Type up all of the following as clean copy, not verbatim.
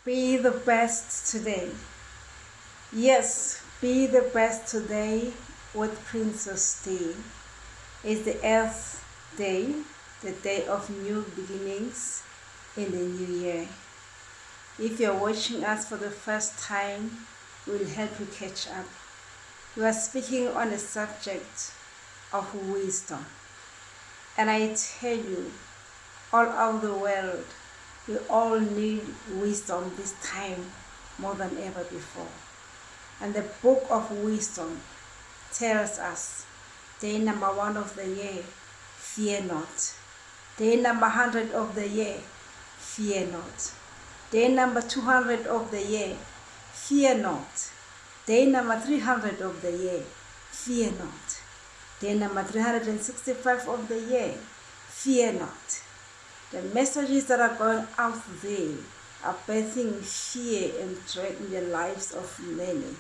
Be the best today. Yes, be the best today with Princess Day. It's the 8th day, the day of new beginnings in the new year. If you're watching us for the first time, we'll help you catch up. We are speaking on the subject of wisdom. And I tell you, all over the world, we all need wisdom this time more than ever before. And the book of wisdom tells us, day number 1 of the year, fear not. Day number 100 of the year, fear not. Day number 200 of the year, fear not. Day number 300 of the year, fear not. Day number 365 of the year, fear not. The messages that are going out there are birthing fear and dread in the lives of many.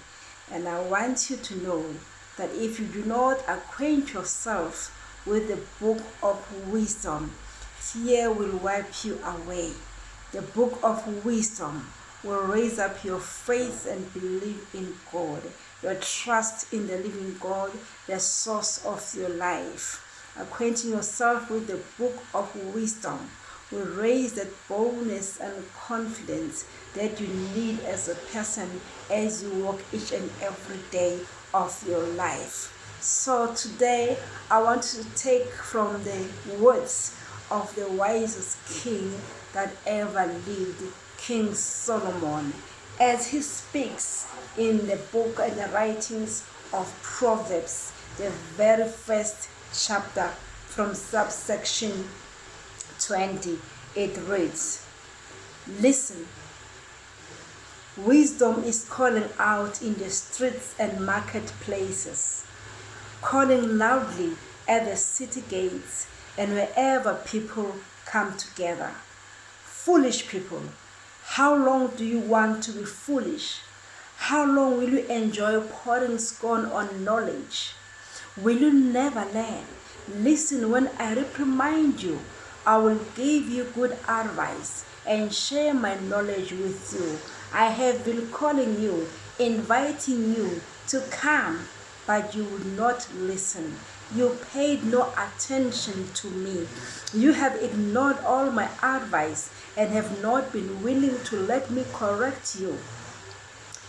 And I want you to know that if you do not acquaint yourself with the book of wisdom, fear will wipe you away. The book of wisdom will raise up your faith and belief in God, your trust in the living God, the source of your life. Acquainting yourself with the book of wisdom will raise that boldness and confidence that you need as a person as you walk each and every day of your life. So today I want to take from the words of the wisest king that ever lived, King Solomon, as he speaks in the book and the writings of Proverbs, the very first chapter from subsection 20. It reads, "Listen, wisdom is calling out in the streets and marketplaces, calling loudly at the city gates and wherever people come together. Foolish people, how long do you want to be foolish? How long will you enjoy pouring scorn on knowledge? Will you never learn? Listen when I reprimand you. I will give you good advice and share my knowledge with you. I have been calling you, inviting you to come, but you would not listen. You paid no attention to me. You have ignored all my advice and have not been willing to let me correct you.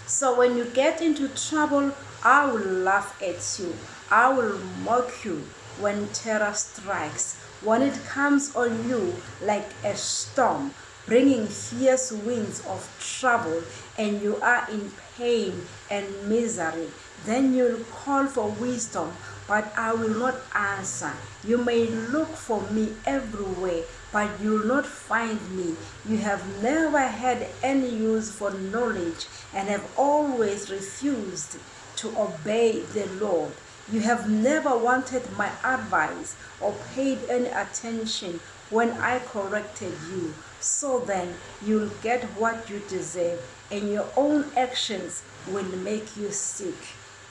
So when you get into trouble, I will laugh at you. I will mock you when terror strikes, when it comes on you like a storm, bringing fierce winds of trouble, and you are in pain and misery. Then you'll call for wisdom, but I will not answer. You may look for me everywhere, but you'll not find me. You have never had any use for knowledge and have always refused to obey the Lord. You have never wanted my advice or paid any attention when I corrected you. So then you'll get what you deserve, and your own actions will make you sick.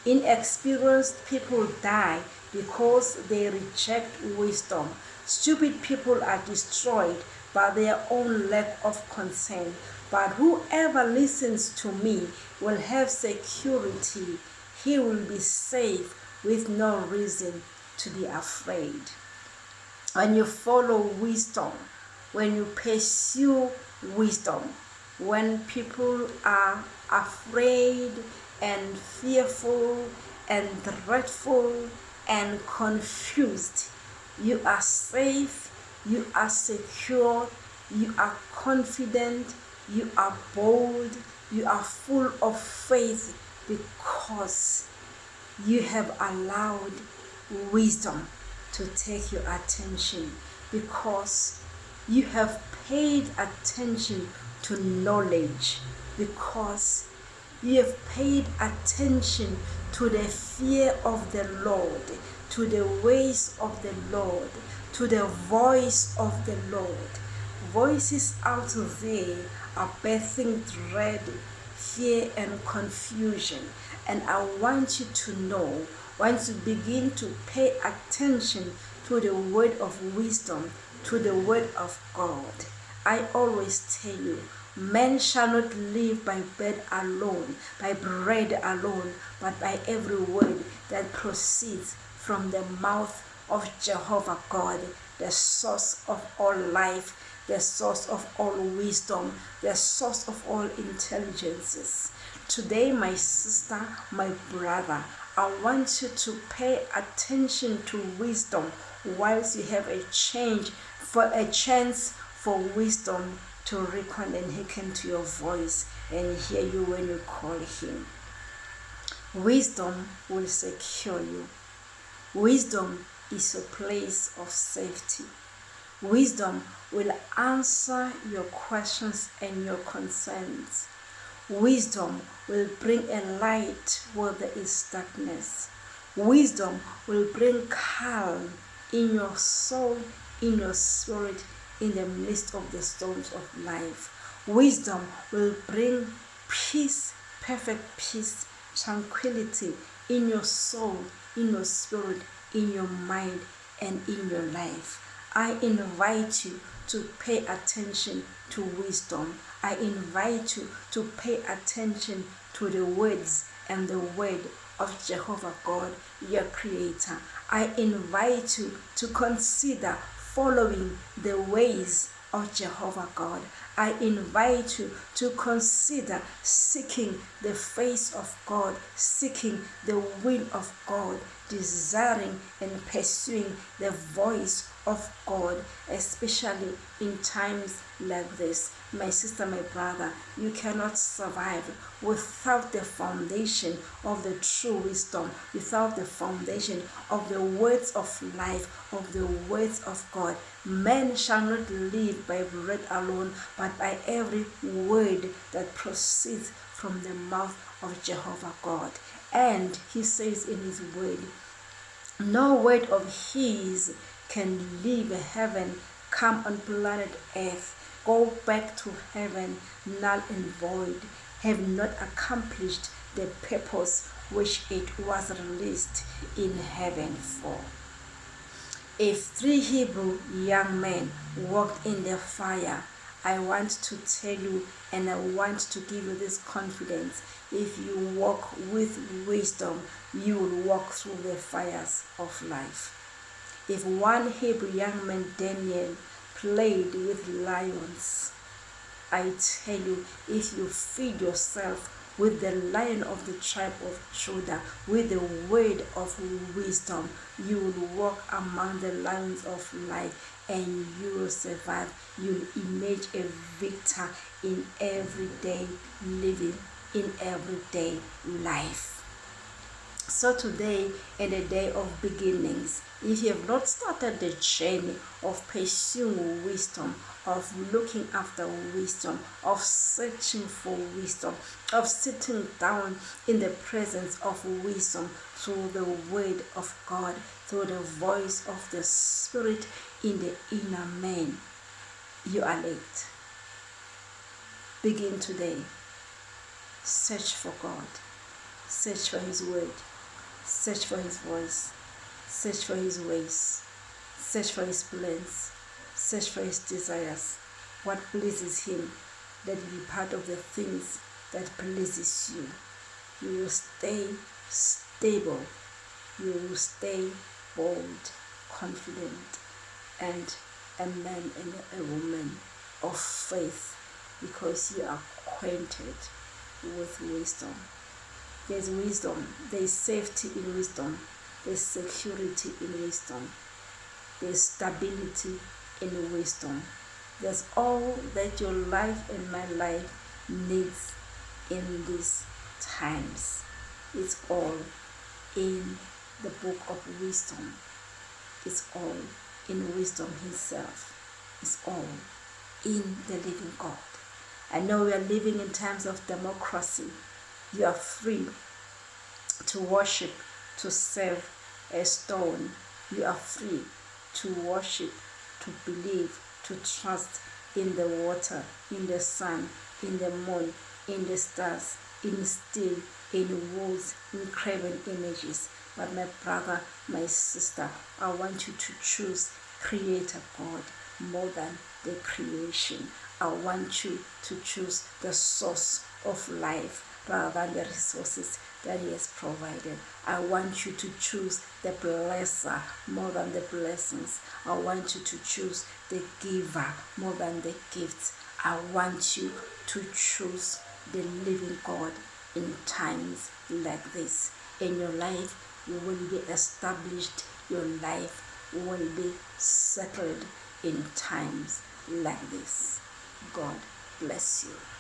Inexperienced people die because they reject wisdom. Stupid people are destroyed by their own lack of concern. But whoever listens to me will have security. He will be safe with no reason to be afraid." When you follow wisdom, when you pursue wisdom, when people are afraid and fearful and dreadful and confused, you are safe, you are secure, you are confident, you are bold, you are full of faith because you have allowed wisdom to take your attention, because you have paid attention to knowledge, because you have paid attention to the fear of the Lord, to the ways of the Lord, to the voice of the Lord. Voices out there are birthing dread, fear, and confusion. And I want you to know, once you begin to pay attention to the word of wisdom, to the word of God, I always tell you, Man shall not live by bread alone, but by every word that proceeds from the mouth of Jehovah God, the source of all life, the source of all wisdom, the source of all intelligences. Today, my sister, my brother, I want you to pay attention to wisdom whilst you have a chance for wisdom to reckon and hearken to your voice and hear you when you call him. Wisdom will secure you. Wisdom is a place of safety. Wisdom will answer your questions and your concerns. Wisdom will bring a light where there is darkness. Wisdom will bring calm in your soul, in your spirit, in the midst of the storms of life. Wisdom will bring peace, perfect peace, tranquility in your soul, in your spirit, in your mind, and in your life. I invite you to pay attention to wisdom. I invite you to pay attention to the words and the word of Jehovah God, your Creator. I invite you to consider following the ways of Jehovah God. I invite you to consider seeking the face of God, seeking the will of God, desiring and pursuing the voice of God, especially in times like this. My sister, my brother, you cannot survive without the foundation of the true wisdom, without the foundation of the words of life, of the words of God. Man shall not live by bread alone, but by every word that proceeds from the mouth of Jehovah God. And he says in his word, no word of his can leave heaven, come on planet earth, go back to heaven, null and void, have not accomplished the purpose which it was released in heaven for. If 3 Hebrew young men walked in the fire, I want to tell you and I want to give you this confidence. If you walk with wisdom, you will walk through the fires of life. If 1 Hebrew young man, Daniel, played with lions, I tell you, if you feed yourself with the Lion of the tribe of Judah, with the word of wisdom, you will walk among the lions of life and you will survive. You will emerge a victor in everyday living, in everyday life. So today, in the day of beginnings, if you have not started the journey of pursuing wisdom, of looking after wisdom, of searching for wisdom, of sitting down in the presence of wisdom through the word of God, through the voice of the Spirit in the inner man, you are late. Begin today. Search for God. Search for his word. Search for his voice. Search for his ways. Search for his plans. Search for his desires. What pleases him. Let it be part of the things that pleases you. You will stay stable. You will stay bold, confident, and a man and a woman of faith, because you are acquainted with wisdom. There's wisdom, there's safety in wisdom, there's security in wisdom, there's stability in wisdom. There's all that your life and my life needs in these times. It's all in the book of wisdom. It's all in wisdom himself. It's all in the living God. I know we are living in times of democracy. You are free to worship, to serve a stone. You are free to worship, to believe, to trust in the water, in the sun, in the moon, in the stars, in steel, in woods, in graven images. But my brother, my sister, I want you to choose Creator God more than the creation. I want you to choose the source of life rather than the resources that He has provided. I want you to choose the blesser more than the blessings. I want you to choose the giver more than the gifts. I want you to choose the living God in times like this. In your life, you will be established. Your life will be settled in times like this. God bless you.